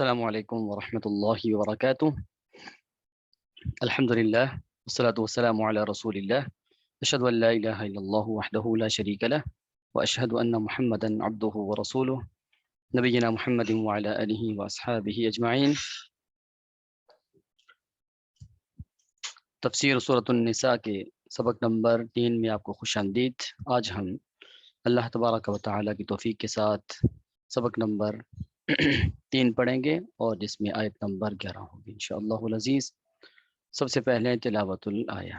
السلام علیکم ورحمۃ اللہ وبرکاتہ۔ الحمد للہ والصلاة والسلام علی رسول اللہ، اشہد ان لا الہ الا اللہ وحدہ لا شریک لہ واشہد ان محمدا عبدہ ورسولہ نبینا محمد وعلی آلہ واصحابہ اجمعین۔ تفسیر سورۃ النساء کے سبق نمبر 3 میں آپ کو خوش آمدید۔ آج ہم اللہ تبارک و تعالیٰ کی توفیق کے ساتھ سبق نمبر 3 پڑھیں گے اور جس میں آیت نمبر 11 ہوگی انشاءاللہ العزیز۔ سب سے پہلے تلاوت الآیہ۔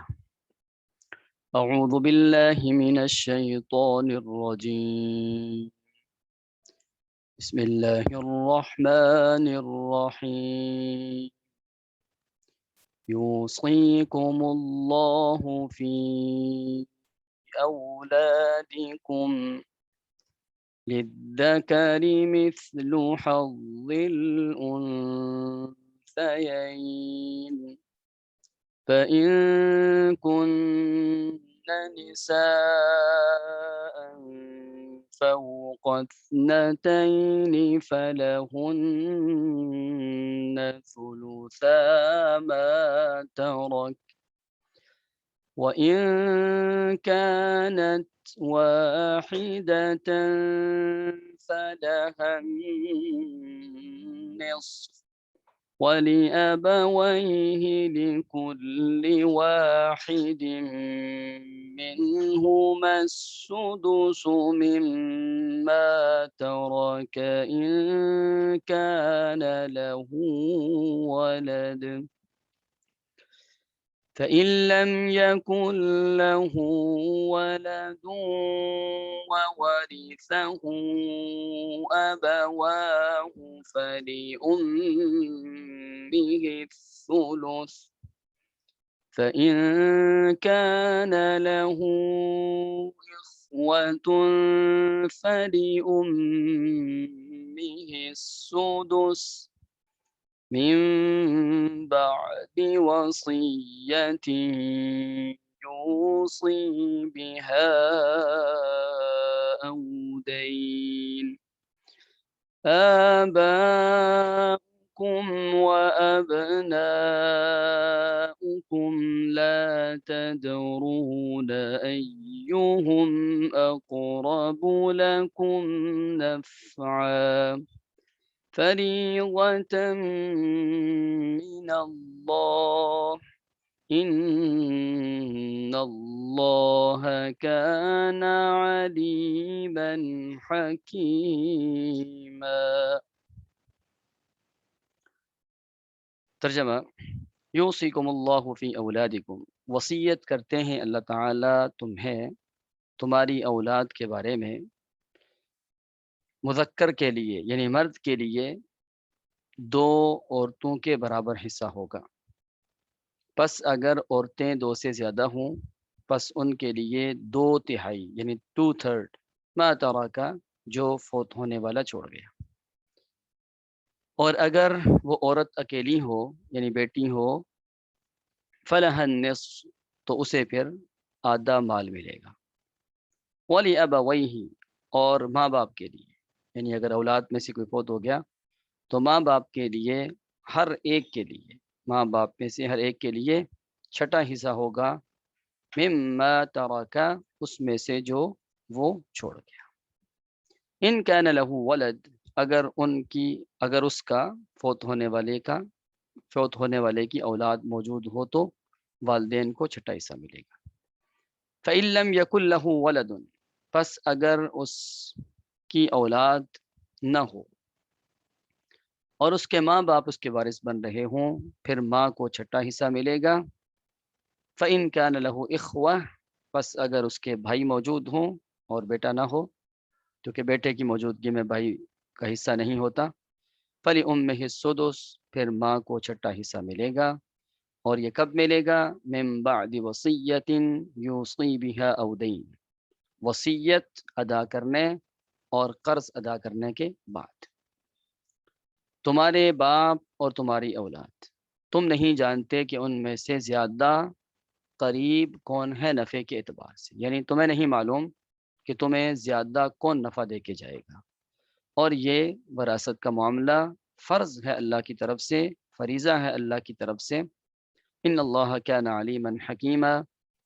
اعوذ باللہ من الشیطان الرجیم، بسم اللہ الرحمن الرحیم، یوصیکم اللہ فی اولادکم للذکر مثل حظ الانثیین، فإن كن نساء فوق اثنتين فلهن ثلثا ما ترك، وإن كانت واحدة فلها النصف، ولأبويه لكل واحد منهما السدس مما ترك إن كان له ولد، فإن لم يكن له ولد وورثه أبواه فلأمه الثلث، فإن كان له إخوة فلأمه السدس من بعد وصية يوصي بها أو دين، آباؤكم وأبناؤكم لا تدرون أيهم أقرب لكم نفعا، فريضة من الله، إن الله كان عليما حكيما۔ ترجمہ: یوصیکم اللہ فی اولادکم، وصیت کرتے ہیں اللہ تعالیٰ تمہیں تمہاری اولاد کے بارے میں، مذکر کے لیے یعنی مرد کے لیے 2 عورتوں کے برابر حصہ ہوگا، پس اگر عورتیں 2 سے زیادہ ہوں پس ان کے لیے 2/3 یعنی 2/3 ما ترکا جو فوت ہونے والا چھوڑ گیا، اور اگر وہ عورت اکیلی ہو یعنی بیٹی ہو فلح النصف تو اسے پھر آدھا مال ملے گا، وَلِأَبَوَيْهِ اور ماں باپ کے لیے، یعنی اگر اولاد میں سے کوئی فوت ہو گیا تو ماں باپ کے لیے ہر ایک کے لیے، ماں باپ میں سے ہر ایک کے لیے 6واں حصہ ہوگا، مما ترکا اس میں سے جو وہ چھوڑ گیا، ان کان لہ ولد اگر اس کا فوت ہونے والے کی اولاد موجود ہو تو والدین کو 6واں حصہ ملے گا، فإن لم يكن له ولد پس اگر اس کی اولاد نہ ہو اور اس کے ماں باپ اس کے وارث بن رہے ہوں پھر ماں کو 6واں حصہ ملے گا، فإن كان له إخوة پس اگر اس کے بھائی موجود ہوں اور بیٹا نہ ہو، کیونکہ بیٹے کی موجودگی میں بھائی کا حصہ نہیں ہوتا، فلأمه السدس پھر ماں کو 6واں حصہ ملے گا، اور یہ کب ملے گا؟ من بعد وصیت یوصی بها او دین، وصیت ادا کرنے اور قرض ادا کرنے کے بعد۔ تمہارے باپ اور تمہاری اولاد، تم نہیں جانتے کہ ان میں سے زیادہ قریب کون ہے نفع کے اعتبار سے، یعنی تمہیں نہیں معلوم کہ تمہیں زیادہ کون نفع دے کے جائے گا، اور یہ وراثت کا معاملہ فرض ہے اللہ کی طرف سے، فریضہ ہے اللہ کی طرف سے۔ ان اللہ کان علیما حکیما،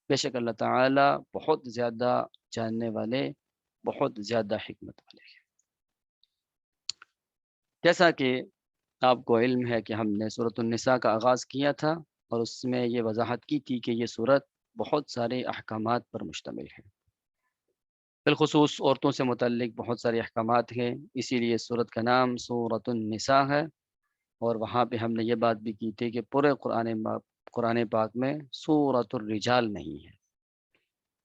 بے شک اللہ تعالی بہت زیادہ جاننے والے، بہت زیادہ حکمت والے ہیں۔ جیسا کہ آپ کو علم ہے کہ ہم نے سورۃ النساء کا آغاز کیا تھا اور اس میں یہ وضاحت کی تھی کہ یہ سورت بہت سارے احکامات پر مشتمل ہے، بالخصوص عورتوں سے متعلق بہت سارے احکامات ہیں، اسی لیے سورت کا نام سورۃ النساء ہے۔ اور وہاں پہ ہم نے یہ بات بھی کی تھی کہ پورے قرآن پاک میں سورۃ الرجال نہیں ہے،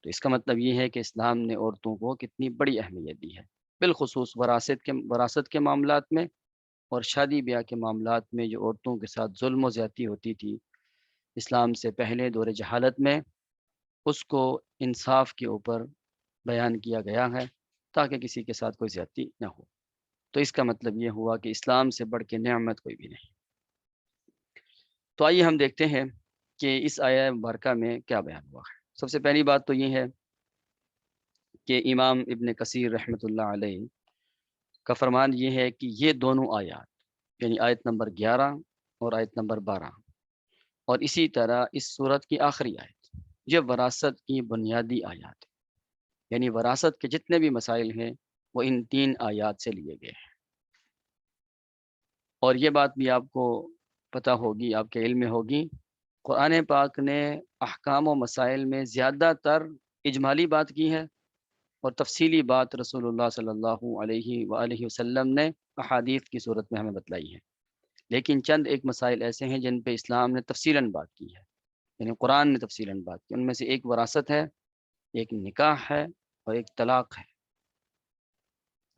تو اس کا مطلب یہ ہے کہ اسلام نے عورتوں کو کتنی بڑی اہمیت دی ہے، بالخصوص وراثت کے معاملات میں اور شادی بیاہ کے معاملات میں جو عورتوں کے ساتھ ظلم و زیادتی ہوتی تھی اسلام سے پہلے دور جہالت میں، اس کو انصاف کے اوپر بیان کیا گیا ہے تاکہ کسی کے ساتھ کوئی زیادتی نہ ہو۔ تو اس کا مطلب یہ ہوا کہ اسلام سے بڑھ کے نعمت کوئی بھی نہیں۔ تو آئیے ہم دیکھتے ہیں کہ اس آیہ مبارکہ میں کیا بیان ہوا ہے۔ سب سے پہلی بات تو یہ ہے کہ امام ابن کثیر رحمۃ اللہ علیہ کا فرمان یہ ہے کہ یہ دونوں آیات، یعنی آیت نمبر 11 اور آیت نمبر 12 اور اسی طرح اس صورت کی آخری آیت، یہ وراثت کی بنیادی آیات ہیں، یعنی وراثت کے جتنے بھی مسائل ہیں وہ ان 3 آیات سے لیے گئے ہیں۔ اور یہ بات بھی آپ کو پتہ ہوگی، آپ کے علم میں ہوگی، قرآن پاک نے احکام و مسائل میں زیادہ تر اجمالی بات کی ہے اور تفصیلی بات رسول اللہ صلی اللہ علیہ وآلہ وسلم نے احادیث کی صورت میں ہمیں بتلائی ہے، لیکن چند ایک مسائل ایسے ہیں جن پہ اسلام نے تفصیلاً بات کی ہے، یعنی قرآن نے تفصیلاً بات کی۔ ان میں سے ایک وراثت ہے، ایک نکاح ہے اور ایک طلاق ہے۔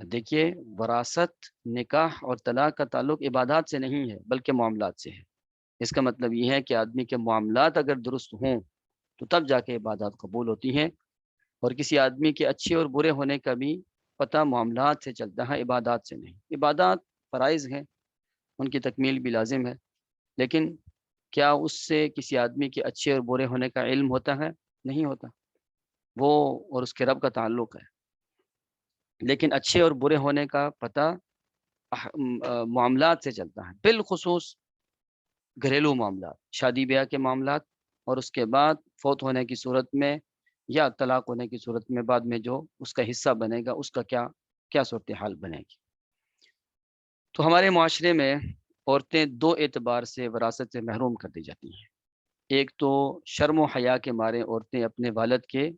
دیکھیے، وراثت، نکاح اور طلاق کا تعلق عبادات سے نہیں ہے بلکہ معاملات سے ہے۔ اس کا مطلب یہ ہے کہ آدمی کے معاملات اگر درست ہوں تو تب جا کے عبادات قبول ہوتی ہیں، اور کسی آدمی کے اچھے اور برے ہونے کا بھی پتہ معاملات سے چلتا ہے، عبادات سے نہیں۔ عبادات فرائض ہیں، ان کی تکمیل بھی لازم ہے، لیکن کیا اس سے کسی آدمی کے اچھے اور برے ہونے کا علم ہوتا ہے؟ نہیں ہوتا، وہ اور اس کے رب کا تعلق ہے۔ لیکن اچھے اور برے ہونے کا پتہ معاملات سے چلتا ہے، بالخصوص گھریلو معاملات، شادی بیاہ کے معاملات، اور اس کے بعد فوت ہونے کی صورت میں یا طلاق ہونے کی صورت میں بعد میں جو اس کا حصہ بنے گا اس کا کیا صورتحال بنے گی۔ تو ہمارے معاشرے میں عورتیں 2 اعتبار سے وراثت سے محروم کر دی جاتی ہیں۔ ایک تو شرم و حیا کے مارے عورتیں اپنے والد کے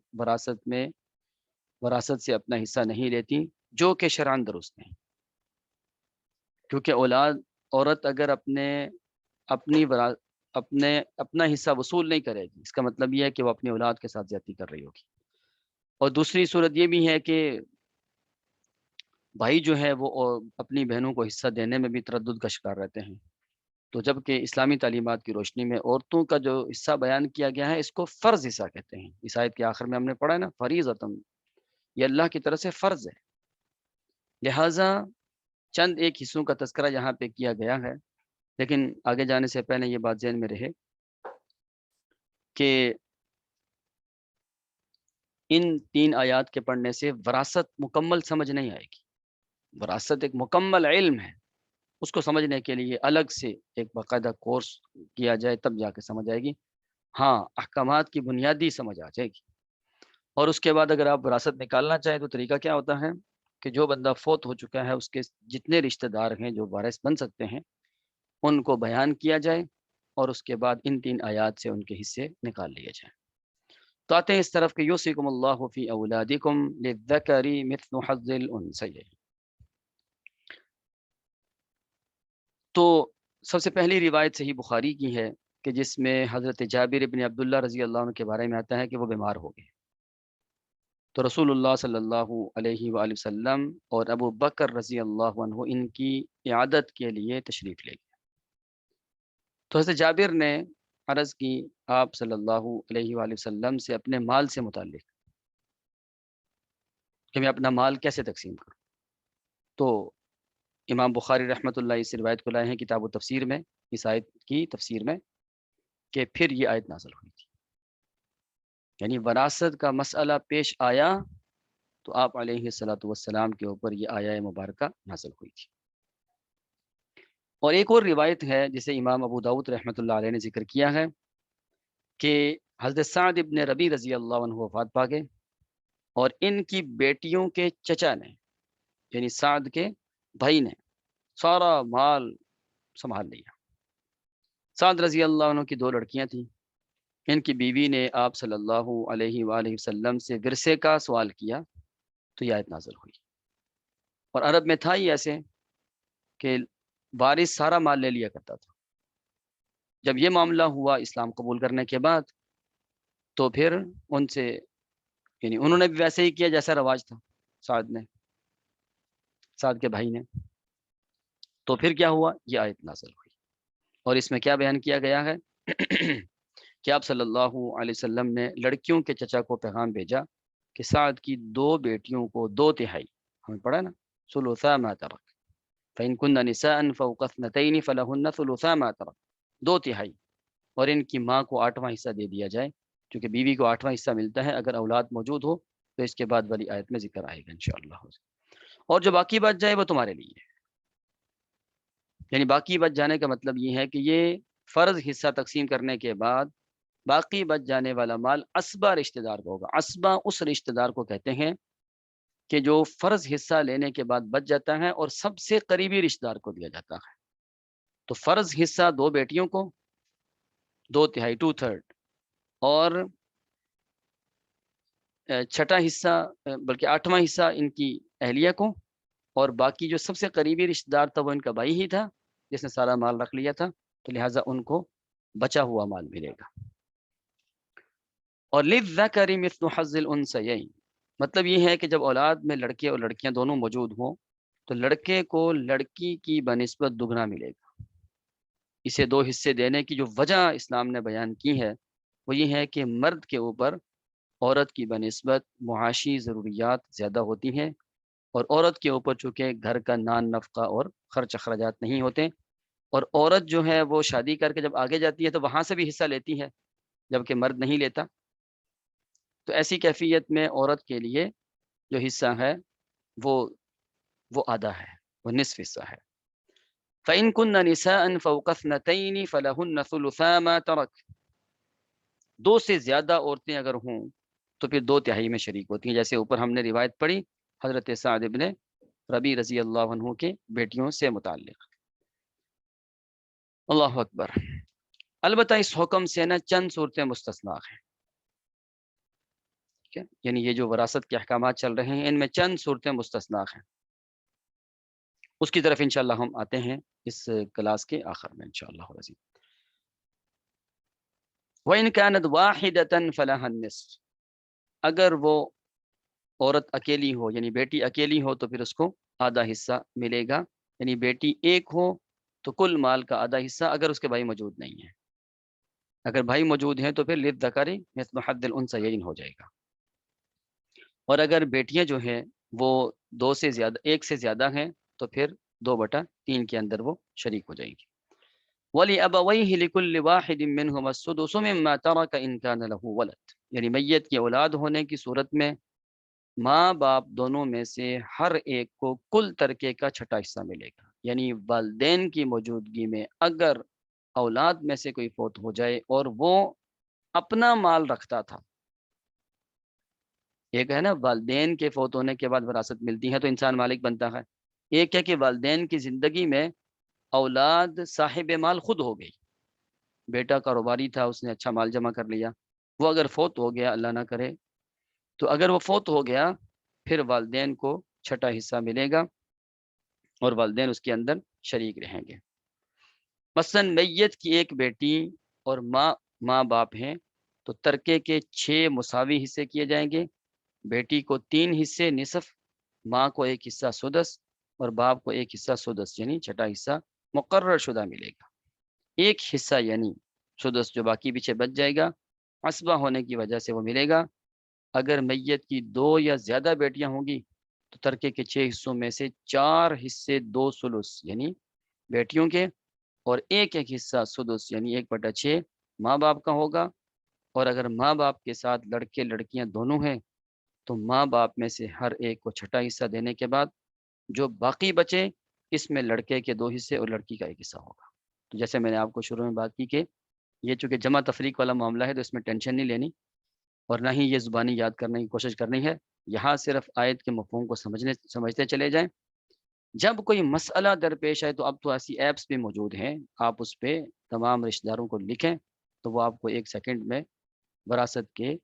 وراثت سے اپنا حصہ نہیں لیتی، جو کہ شرعاً درست نہیں، کیونکہ عورت اگر اپنا حصہ وصول نہیں کرے گی، اس کا مطلب یہ ہے کہ وہ اپنی اولاد کے ساتھ زیادتی کر رہی ہوگی۔ اور دوسری صورت یہ بھی ہے کہ بھائی جو ہے وہ اپنی بہنوں کو حصہ دینے میں بھی تردد کا شکار رہتے ہیں۔ تو جب کہ اسلامی تعلیمات کی روشنی میں عورتوں کا جو حصہ بیان کیا گیا ہے اس کو فرض حصہ کہتے ہیں۔ اس آیت کے آخر میں ہم نے پڑھا ہے نا، فریضۃ، یہ اللہ کی طرف سے فرض ہے، لہٰذا چند ایک حصوں کا تذکرہ یہاں پہ کیا گیا ہے۔ لیکن آگے جانے سے پہلے یہ بات ذہن میں رہے کہ ان 3 آیات کے پڑھنے سے وراثت مکمل سمجھ نہیں آئے گی۔ وراثت ایک مکمل علم ہے، اس کو سمجھنے کے لیے الگ سے ایک باقاعدہ کورس کیا جائے تب جا کے سمجھ آئے گی۔ ہاں، احکامات کی بنیادی سمجھ آ جائے گی۔ اور اس کے بعد اگر آپ وراثت نکالنا چاہیں تو طریقہ کیا ہوتا ہے کہ جو بندہ فوت ہو چکا ہے اس کے جتنے رشتہ دار ہیں جو وارث بن سکتے ہیں ان کو بیان کیا جائے، اور اس کے بعد ان 3 آیات سے ان کے حصے نکال لیے جائیں۔ تو آتے ہیں اس طرف کہ یوصیکم اللہ فی اولادکم للذکر مثل حظ الانثیین۔ تو سب سے پہلی روایت صحیح بخاری کی ہے کہ جس میں حضرت جابر ابن عبداللہ رضی اللہ عنہ کے بارے میں آتا ہے کہ وہ بیمار ہو گئے، تو رسول اللہ صلی اللہ علیہ وآلہ وسلم اور ابو بکر رضی اللہ عنہ ان کی عیادت کے لیے تشریف لے گئے۔ تو حضرت جابر نے عرض کی آپ صلی اللہ علیہ وآلہ وسلم سے اپنے مال سے متعلق کہ میں اپنا مال کیسے تقسیم کروں۔ تو امام بخاری رحمۃ اللہ اس روایت کو لائے ہیں کتاب و تفسیر میں، اس آیت کی تفسیر میں، کہ پھر یہ آیت نازل ہوئی تھی، یعنی وراثت کا مسئلہ پیش آیا تو آپ علیہ الصلوۃ والسلام کے اوپر یہ آیہ مبارکہ نازل ہوئی تھی۔ اور ایک اور روایت ہے جسے امام ابو داؤد رحمۃ اللہ علیہ نے ذکر کیا ہے کہ حضرت سعد ابن ربی رضی اللہ عنہ وفات پا گئے اور ان کی بیٹیوں کے چچا نے یعنی سعد کے بھائی نے سارا مال سنبھال لیا۔ سعد رضی اللہ عنہ کی دو لڑکیاں تھیں، ان کی بیوی نے آپ صلی اللہ علیہ وآلہ وسلم سے ورثے کا سوال کیا تو یہ آیت نازل ہوئی۔ اور عرب میں تھا ہی ایسے کہ وارث سارا مال لے لیا کرتا تھا۔ جب یہ معاملہ ہوا اسلام قبول کرنے کے بعد تو پھر ان سے یعنی انہوں نے بھی ویسے ہی کیا جیسا رواج تھا سعد کے بھائی نے۔ تو پھر کیا ہوا، یہ آیت نازل ہوئی اور اس میں کیا بیان کیا گیا ہے کہ آپ صلی اللہ علیہ وسلم نے لڑکیوں کے چچا کو پیغام بھیجا کہ سعد کی دو بیٹیوں کو 2/3، ہمیں پڑھا نا، ثلثا ما ترک فإن كن نساء فوق اثنتين فلهن ثلثا ما ترک، 2/3، اور ان کی ماں کو 8واں حصہ دے دیا جائے، کیونکہ بیوی کو 8واں حصہ ملتا ہے اگر اولاد موجود ہو، تو اس کے بعد والی آیت میں ذکر آئے گا انشاءاللہ۔ اور جو باقی بچ جائے وہ تمہارے لیے ہے، یعنی باقی بچ جانے کا مطلب یہ ہے کہ یہ فرض حصہ تقسیم کرنے کے بعد باقی بچ جانے والا مال اسبا رشتہ دار کو ہوگا۔ اسبا اس رشتہ دار کو کہتے ہیں کہ جو فرض حصہ لینے کے بعد بچ جاتا ہے اور سب سے قریبی رشتہ دار کو دیا جاتا ہے۔ تو فرض حصہ 2 بیٹیوں کو 2/3 2/3، اور چھٹا حصہ بلکہ 8واں حصہ ان کی اہلیہ کو، اور باقی جو سب سے قریبی رشتہ دار تھا وہ ان کا بھائی ہی تھا جس نے سارا مال رکھ لیا تھا، تو لہٰذا ان کو بچا ہوا مال ملے گا۔ اور للذکر مثل حظ الانثیین، مطلب یہ ہے کہ جب اولاد میں لڑکے اور لڑکیاں دونوں موجود ہوں تو لڑکے کو لڑکی کی بنسبت دگنا ملے گا۔ اسے 2 حصے دینے کی جو وجہ اسلام نے بیان کی ہے وہ یہ ہے کہ مرد کے اوپر عورت کی بنسبت معاشی ضروریات زیادہ ہوتی ہیں، اور عورت کے اوپر چونکہ گھر کا نان نفقہ اور خرچ اخراجات نہیں ہوتے، اور عورت جو ہے وہ شادی کر کے جب آگے جاتی ہے تو وہاں سے بھی حصہ لیتی ہے جبکہ مرد نہیں لیتا۔ تو ایسی کیفیت میں عورت کے لیے جو حصہ ہے وہ آدھا ہے، وہ نصف حصہ ہے۔ فَإِن كُنَّ نِسَاءً فَوْقَ اثْنَتَيْنِ فَلَهُنَّ ثُلُثَا مَا تَرَكَ، 2 سے زیادہ عورتیں اگر ہوں تو پھر 2/3 میں شریک ہوتی ہیں، جیسے اوپر ہم نے روایت پڑھی حضرت سعد ابن ربی رضی اللہ عنہ کے بیٹیوں سے متعلق۔ اللہ اکبر۔ البتہ اس حکم سے نا چند صورتیں مستثنا ہیں، ٹھیک ہے، یعنی یہ جو وراثت کے احکامات چل رہے ہیں ان میں چند صورتیں مستثنا ہیں، اس کی طرف انشاءاللہ ہم آتے ہیں اس کلاس کے آخر میں انشاءاللہ العزیز۔ وَإِن كَانَتْ وَاحِدَةً فَلَهَا النِّصْفُ، اگر وہ عورت اکیلی ہو یعنی بیٹی اکیلی ہو تو پھر اس کو آدھا حصہ ملے گا، یعنی بیٹی ایک ہو تو کل مال کا آدھا حصہ اگر اس کے بھائی موجود نہیں ہے، اگر بھائی موجود ہیں تو پھر للذکر مثل حظ الانثیین ہو جائے گا، اور اگر بیٹیاں جو ہیں وہ 2 سے زیادہ 1 سے زیادہ ہیں تو پھر 2/3 کے اندر وہ شریک ہو جائیں گی۔ وَلِأَبَوَيْهِ لِكُلِّ وَاحِدٍ مِّنْهُمَا السُّدُسُ مِمَّا تَرَكَ إِن كَانَ لَهُ وَلَدٌ، یعنی میت کی اولاد ہونے کی صورت میں ماں باپ دونوں میں سے ہر ایک کو کل ترکے کا چھٹا حصہ ملے گا، یعنی والدین کی موجودگی میں اگر اولاد میں سے کوئی فوت ہو جائے اور وہ اپنا مال رکھتا تھا، ایک ہے نا والدین کے فوت ہونے کے بعد وراثت ملتی ہے تو انسان مالک بنتا ہے، ایک ہے کہ والدین کی زندگی میں اولاد صاحب مال خود ہو گئی، بیٹا کاروباری تھا اس نے اچھا مال جمع کر لیا، وہ اگر فوت ہو گیا اللہ نہ کرے تو اگر وہ فوت ہو گیا پھر والدین کو چھٹا حصہ ملے گا اور والدین اس کے اندر شریک رہیں گے۔ مثلا میت کی ایک بیٹی اور ماں باپ ہیں تو ترکے کے 6 مساوی حصے کیے جائیں گے، بیٹی کو 3 حصے نصف، ماں کو 1 حصہ سدس اور باپ کو 1 حصہ سدس یعنی چھٹا حصہ مقرر شدہ ملے گا۔ 1 حصہ یعنی سدس جو باقی پیچھے بچ جائے گا عصبہ ہونے کی وجہ سے وہ ملے گا۔ اگر میت کی 2 یا زیادہ بیٹیاں ہوں گی تو ترکے کے 6 حصوں میں سے 4 حصے 2 ثلث یعنی بیٹیوں کے اور 1 حصہ سدس یعنی 1/6 ماں باپ کا ہوگا، اور اگر ماں باپ کے ساتھ لڑکے لڑکیاں دونوں ہیں تو ماں باپ میں سے ہر ایک کو چھٹا حصہ دینے کے بعد جو باقی بچے اس میں لڑکے کے 2 حصے اور لڑکی کا 1 حصہ ہوگا۔ تو جیسے میں نے آپ کو شروع میں بات کی کہ یہ چونکہ جمع تفریق والا معاملہ ہے تو اس میں ٹینشن نہیں لینی اور نہ ہی یہ زبانی یاد کرنے کی کوشش کرنی ہے، یہاں صرف آیت کے مفہوم کو سمجھتے چلے جائیں۔ جب کوئی مسئلہ درپیش ہے تو اب تو ایسی ایپس بھی موجود ہیں، آپ اس پہ تمام رشتہ داروں کو لکھیں تو وہ آپ کو 1 سیکنڈ میں وراثت کے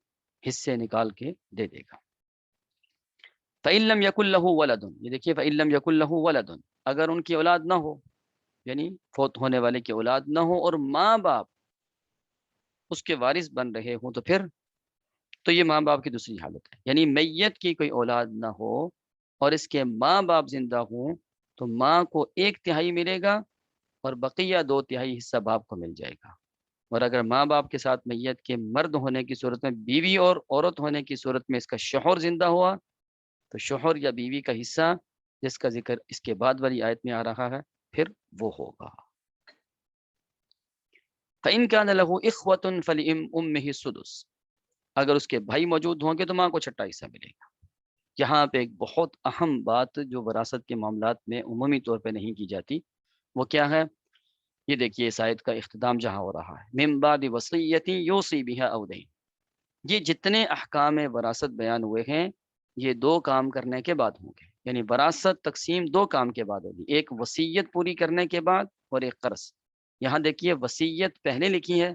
حصے نکال کے دے دے گا۔ فَإِن لَمْ يَكُنْ لَهُ وَلَدٌ، یہ دیکھیے فَإِن لَمْ يَكُنْ لَهُ وَلَدٌ، اگر ان کی اولاد نہ ہو، یعنی فوت ہونے والے کی اولاد نہ ہو اور ماں باپ اس کے وارث بن رہے ہوں، تو یہ ماں باپ کی دوسری حالت ہے، یعنی میت کی کوئی اولاد نہ ہو اور اس کے ماں باپ زندہ ہوں تو ماں کو 1/3 ملے گا اور بقیہ 2/3 حصہ باپ کو مل جائے گا۔ اور اگر ماں باپ کے ساتھ میت کے مرد ہونے کی صورت میں بیوی اور عورت ہونے کی صورت میں اس کا شوہر زندہ ہوا تو شوہر یا بیوی کا حصہ جس کا ذکر اس کے بعد والی آیت میں آ رہا ہے پھر وہ ہوگا۔ فَإِن كَانَ لَهُ إِخْوَةٌ فَلِأُمِّهِ السُّدُسُ، اگر اس کے بھائی موجود ہوں گے تو ماں کو 6واں حصہ ملے گا۔ یہاں پہ ایک بہت اہم بات جو وراثت کے معاملات میں عمومی طور پہ نہیں کی جاتی وہ کیا ہے؟ یہ دیکھیے اس آیت کا اختتام جہاں ہو رہا ہے، من بعد وصیۃ یوصی بها او دین، یہ جتنے احکام وراثت بیان ہوئے ہیں یہ 2 کام کرنے کے بعد ہوں گے، یعنی وراثت تقسیم 2 کام کے بعد ہوگی، ایک وصیت پوری کرنے کے بعد اور ایک قرض۔ یہاں دیکھیے وصیت پہلے لکھی ہے،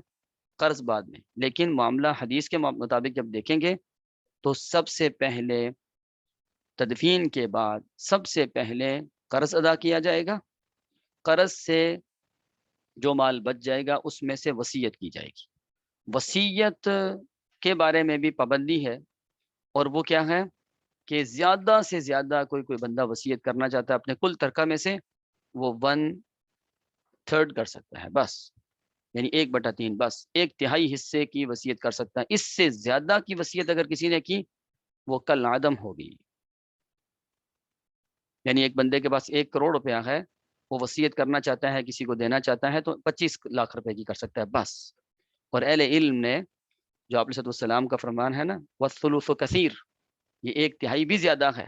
قرض بعد میں، لیکن معاملہ حدیث کے مطابق جب دیکھیں گے تو سب سے پہلے تدفین کے بعد سب سے پہلے قرض ادا کیا جائے گا، قرض سے جو مال بچ جائے گا اس میں سے وصیت کی جائے گی۔ وصیت کے بارے میں بھی پابندی ہے اور وہ کیا ہے کہ زیادہ سے زیادہ کوئی بندہ وصیت کرنا چاہتا ہے اپنے کل ترکہ میں سے وہ 1/3 کر سکتا ہے بس، یعنی 1/3 بس، 1/3 حصے کی وصیت کر سکتا ہے۔ اس سے زیادہ کی وصیت اگر کسی نے کی وہ کل عدم ہوگی، یعنی ایک بندے کے پاس 1 کروڑ روپیہ ہے، وہ وصیت کرنا چاہتا ہے کسی کو دینا چاہتا ہے تو 25 لاکھ روپے کی کر سکتا ہے بس۔ اور اہل علم نے جو آپ علیہ السلام کا فرمان ہے نا والثلث کثیر، یہ 1/3 بھی زیادہ ہے،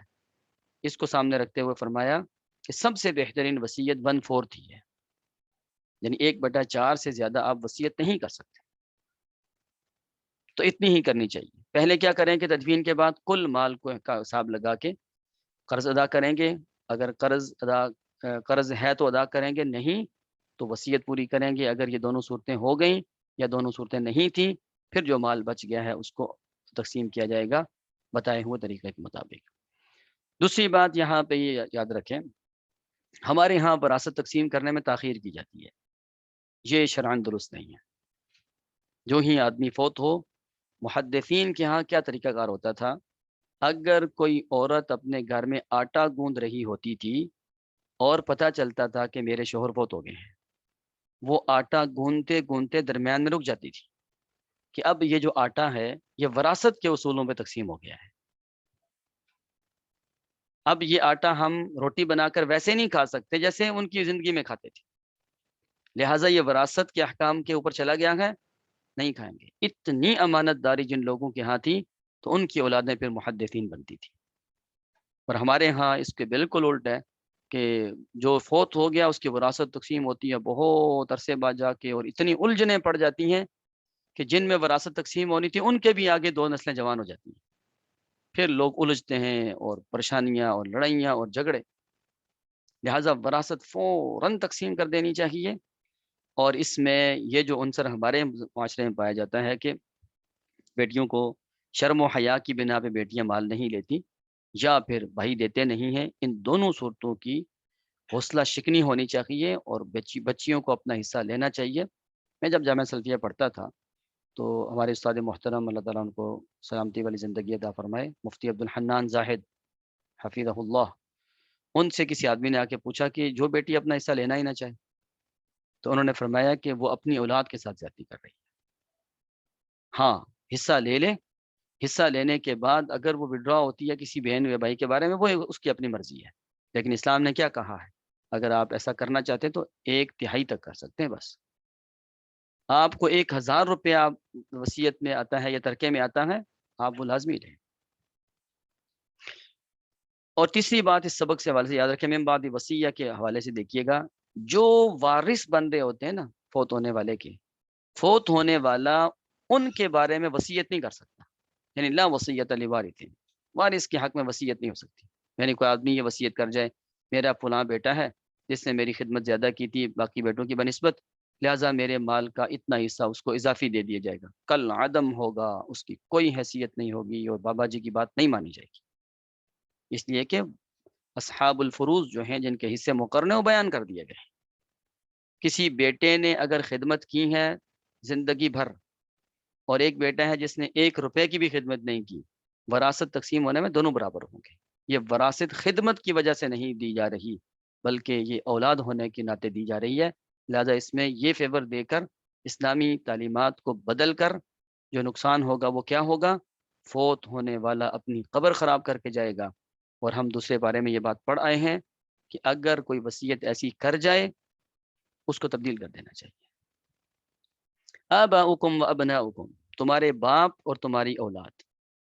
اس کو سامنے رکھتے ہوئے فرمایا کہ سب سے بہترین وصیت 1/4 ہی ہے، یعنی 1/4 سے زیادہ آپ وصیت نہیں کر سکتے، تو اتنی ہی کرنی چاہیے۔ پہلے کیا کریں کہ تدفین کے بعد کل مال کو کا حساب لگا کے قرض ادا کریں گے، اگر قرض ہے تو ادا کریں گے، نہیں تو وصیت پوری کریں گے، اگر یہ دونوں صورتیں ہو گئیں یا دونوں صورتیں نہیں تھیں پھر جو مال بچ گیا ہے اس کو تقسیم کیا جائے گا بتائے ہوئے طریقے کے مطابق۔ دوسری بات یہاں پہ یہ یاد رکھیں، ہمارے ہاں وراثت تقسیم کرنے میں تاخیر کی جاتی ہے، یہ شرعاً درست نہیں ہے۔ جو ہی آدمی فوت ہو، محدثین کے ہاں کیا طریقہ کار ہوتا تھا، اگر کوئی عورت اپنے گھر میں آٹا گوندھ رہی ہوتی تھی اور پتہ چلتا تھا کہ میرے شوہر فوت ہو گئے ہیں، وہ آٹا گوندتے گوندتے درمیان میں رک جاتی تھی کہ اب یہ جو آٹا ہے یہ وراثت کے اصولوں پہ تقسیم ہو گیا ہے، اب یہ آٹا ہم روٹی بنا کر ویسے نہیں کھا سکتے جیسے ان کی زندگی میں کھاتے تھے، لہٰذا یہ وراثت کے احکام کے اوپر چلا گیا ہے، نہیں کھائیں گے۔ اتنی امانت داری جن لوگوں کے ہاں تھی تو ان کی اولادیں پھر محدثین بنتی تھی، اور ہمارے ہاں اس کے بالکل الٹ ہے کہ جو فوت ہو گیا اس کی وراثت تقسیم ہوتی ہے بہت عرصے بعد جا کے، اور اتنی الجھنیں پڑ جاتی ہیں کہ جن میں وراثت تقسیم ہونی تھی ان کے بھی آگے 2 نسلیں جوان ہو جاتی ہیں، پھر لوگ الجھتے ہیں اور پریشانیاں اور لڑائیاں اور جھگڑے، لہٰذا وراثت فوراً تقسیم کر دینی چاہیے۔ اور اس میں یہ جو عنصر ہمارے معاشرے میں پایا جاتا ہے کہ بیٹیوں کو شرم و حیا کی بنا پہ بیٹیاں مال نہیں لیتی یا پھر بھائی دیتے نہیں ہیں، ان دونوں صورتوں کی حوصلہ شکنی ہونی چاہیے اور بچیوں کو اپنا حصہ لینا چاہیے۔ میں جب جامعہ سلفیہ پڑھتا تھا تو ہمارے استاد محترم اللہ تعالیٰ ان کو سلامتی والی زندگی عطا فرمائے، مفتی عبد الحنان زاہد حفیظہ اللہ، ان سے کسی آدمی نے آ کے پوچھا کہ جو بیٹی اپنا حصہ لینا ہی نہ چاہے تو انہوں نے فرمایا کہ وہ اپنی اولاد کے ساتھ زیادتی کر رہی ہے، ہاں حصہ لے لے، حصہ لینے کے بعد اگر وہ وڈرا ہوتی ہے کسی بہن یا بھائی کے بارے میں وہ اس کی اپنی مرضی ہے، لیکن اسلام نے کیا کہا ہے، اگر آپ ایسا کرنا چاہتے ہیں تو 1/3 تک کر سکتے ہیں بس۔ آپ کو 1000 روپیہ وصیت میں آتا ہے یا ترکے میں آتا ہے، آپ وہ لازمی لیں۔ اور تیسری بات اس سبق سے حوالے سے یاد رکھیں، من بعد وصیہ کے حوالے سے دیکھیے گا، جو وارث بندے ہوتے ہیں نا فوت ہونے والے کے، فوت ہونے والا ان کے بارے میں وصیت نہیں کر سکتا، یعنی لا وصیت لوارث، وارث کے حق میں وصیت نہیں ہو سکتی۔ یعنی کوئی آدمی یہ وصیت کر جائے، میرا فلاں بیٹا ہے جس نے میری خدمت زیادہ کی تھی باقی بیٹوں کی بنسبت، لہٰذا میرے مال کا اتنا حصہ اس کو اضافی دے دیا جائے گا، کل عدم ہوگا، اس کی کوئی حیثیت نہیں ہوگی اور بابا جی کی بات نہیں مانی جائے گی، اس لیے کہ اصحاب الفروض جو ہیں جن کے حصے مقررے وہ بیان کر دیے گئے۔ کسی بیٹے نے اگر خدمت کی ہے زندگی بھر، اور ایک بیٹا ہے جس نے 1 روپے کی بھی خدمت نہیں کی، وراثت تقسیم ہونے میں دونوں برابر ہوں گے۔ یہ وراثت خدمت کی وجہ سے نہیں دی جا رہی، بلکہ یہ اولاد ہونے کے ناطے دی جا رہی ہے، لہذا اس میں یہ فیور دے کر اسلامی تعلیمات کو بدل کر جو نقصان ہوگا وہ کیا ہوگا؟ فوت ہونے والا اپنی قبر خراب کر کے جائے گا۔ اور ہم دوسرے بارے میں یہ بات پڑھ آئے ہیں کہ اگر کوئی وصیت ایسی کر جائے اس کو تبدیل کر دینا چاہیے۔ آباؤکم و ابناؤکم، تمہارے باپ اور تمہاری اولاد،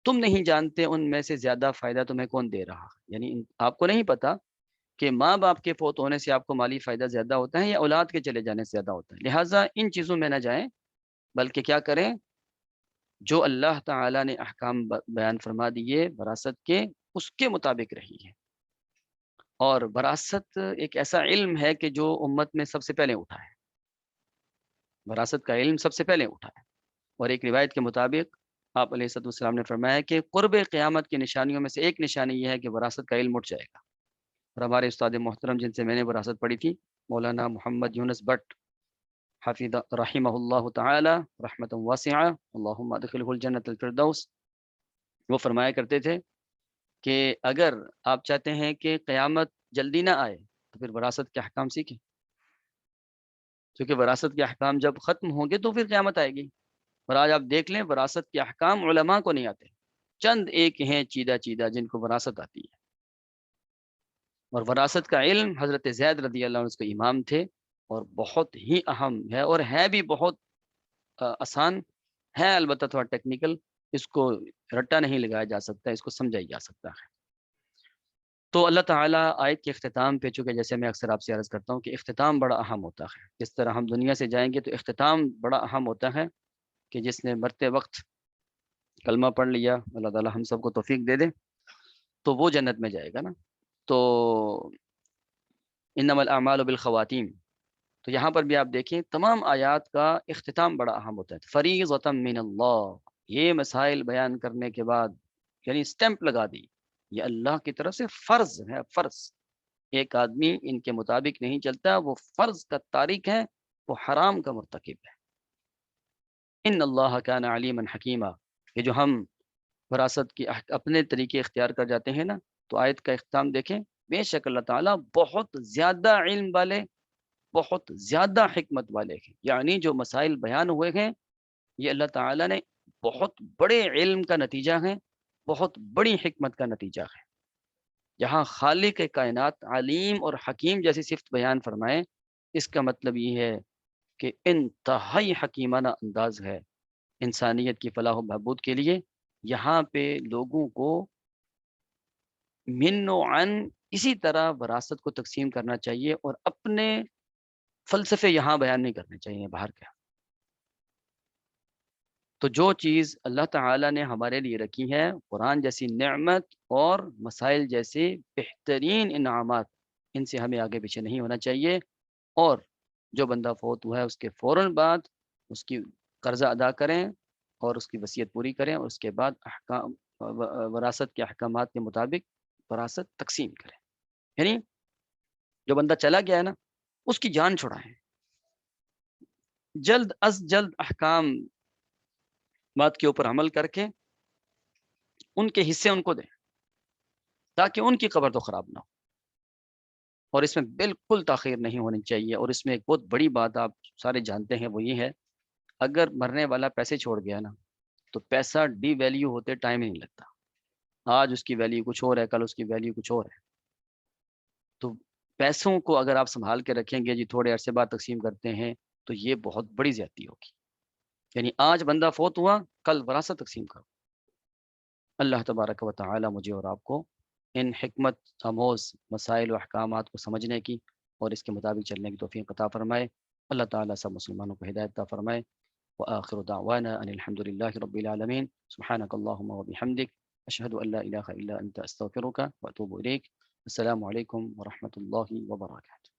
تم نہیں جانتے ان میں سے زیادہ فائدہ تمہیں کون دے رہا، یعنی آپ کو نہیں پتا کہ ماں باپ کے فوت ہونے سے آپ کو مالی فائدہ زیادہ ہوتا ہے یا اولاد کے چلے جانے سے زیادہ ہوتا ہے، لہٰذا ان چیزوں میں نہ جائیں، بلکہ کیا کریں؟ جو اللہ تعالیٰ نے احکام بیان فرما دیے وراثت کے، اس کے مطابق رہی ہے۔ اور وراثت ایک ایسا علم ہے کہ جو امت میں سب سے پہلے اٹھا ہے، وراثت کا علم سب سے پہلے اٹھا ہے۔ اور ایک روایت کے مطابق آپ علیہ الصلوۃ والسلام نے فرمایا کہ قرب قیامت کی نشانیوں میں سے ایک نشانی یہ ہے کہ وراثت کا علم اٹھ جائے گا۔ اور ہمارے استاد محترم جن سے میں نے وراثت پڑھی تھی، مولانا محمد یونس بٹ حفظ رحمہ اللہ تعالی رحمۃ واسعہ، اللہم ادخلہ الجنۃ الفردوس، وہ فرمایا کرتے تھے کہ اگر آپ چاہتے ہیں کہ قیامت جلدی نہ آئے تو پھر وراثت کے احکام سیکھیں، کیونکہ وراثت کے احکام جب ختم ہوں گے تو پھر قیامت آئے گی۔ اور آج آپ دیکھ لیں وراثت کے احکام علماء کو نہیں آتے، چند ایک ہیں چیدہ چیدہ جن کو وراثت آتی ہے۔ اور وراثت کا علم حضرت زید رضی اللہ عنہ اس کے امام تھے، اور بہت ہی اہم ہے، اور ہے بھی بہت آسان ہے، البتہ تھوڑا ٹیکنیکل، اس کو رٹا نہیں لگایا جا سکتا، اس کو سمجھا ہی جا سکتا ہے۔ تو اللہ تعالیٰ آیت کے اختتام پہ، چونکہ جیسے میں اکثر آپ سے عرض کرتا ہوں کہ اختتام بڑا اہم ہوتا ہے، جس طرح ہم دنیا سے جائیں گے تو اختتام بڑا اہم ہوتا ہے، کہ جس نے مرتے وقت کلمہ پڑھ لیا، اللہ تعالیٰ ہم سب کو توفیق دے دے، تو وہ جنت میں جائے گا نا۔ تو انما الاعمال بالخواتیم، تو یہاں پر بھی آپ دیکھیں تمام آیات کا اختتام بڑا اہم ہوتا ہے، فریضۃ من اللہ، یہ مسائل بیان کرنے کے بعد یعنی سٹیمپ لگا دی، یہ اللہ کی طرف سے فرض ہے، فرض، ایک آدمی ان کے مطابق نہیں چلتا وہ فرض کا تارک ہے، وہ حرام کا مرتکب ہے۔ ان اللہ کان علیما حکیما، یہ جو ہم وراثت کی اپنے طریقے اختیار کر جاتے ہیں نا، تو آیت کا اختتام دیکھیں، بے شک اللہ تعالیٰ بہت زیادہ علم والے، بہت زیادہ حکمت والے ہیں، یعنی جو مسائل بیان ہوئے ہیں یہ اللہ تعالیٰ نے بہت بڑے علم کا نتیجہ ہے، بہت بڑی حکمت کا نتیجہ ہے۔ جہاں خالق کائنات علیم اور حکیم جیسی صفت بیان فرمائے، اس کا مطلب یہ ہے کہ انتہائی حکیمانہ انداز ہے انسانیت کی فلاح و بہبود کے لیے۔ یہاں پہ لوگوں کو من و عن اسی طرح وراثت کو تقسیم کرنا چاہیے، اور اپنے فلسفے یہاں بیان نہیں کرنے چاہیے باہر کے۔ تو جو چیز اللہ تعالیٰ نے ہمارے لیے رکھی ہے، قرآن جیسی نعمت اور مسائل جیسے بہترین انعامات، ان سے ہمیں آگے پیچھے نہیں ہونا چاہیے۔ اور جو بندہ فوت ہوا ہے اس کے فوراً بعد اس کی قرضہ ادا کریں اور اس کی وصیت پوری کریں، اور اس کے بعد احکام وراثت کے احکامات کے مطابق وراثت تقسیم کریں۔ یعنی جو بندہ چلا گیا ہے نا، اس کی جان چھڑائیں، جلد از جلد احکام بات کے اوپر عمل کر کے ان کے حصے ان کو دیں، تاکہ ان کی قبر تو خراب نہ ہو۔ اور اس میں بالکل تاخیر نہیں ہونی چاہیے۔ اور اس میں ایک بہت بڑی بات آپ سارے جانتے ہیں، وہ یہ ہے، اگر مرنے والا پیسے چھوڑ گیا نا، تو پیسہ ڈی ویلیو ہوتے ٹائم ہی نہیں لگتا، آج اس کی ویلیو کچھ اور ہے، کل اس کی ویلیو کچھ اور ہے۔ تو پیسوں کو اگر آپ سنبھال کے رکھیں گے، جی تھوڑے عرصے بعد تقسیم کرتے ہیں، تو یہ بہت بڑی زیادتی ہوگی۔ یعنی آج بندہ فوت ہوا، کل وراثت تقسیم کرو۔ اللہ تبارک و تعالی مجھے اور آپ کو ان حکمت آموز مسائل و احکامات کو سمجھنے کی اور اس کے مطابق چلنے کی توفیق عطا فرمائے۔ اللہ تعالیٰ سب مسلمانوں کو ہدایت عطا فرمائے۔ وآخر دعوانا ان الحمد لله رب العالمين سبحانك اللهم وبحمدك أشهد أن لا إله إلا أنت أستغفرك وأتوب إليك۔ السلام عليكم ورحمة الله وبركاته۔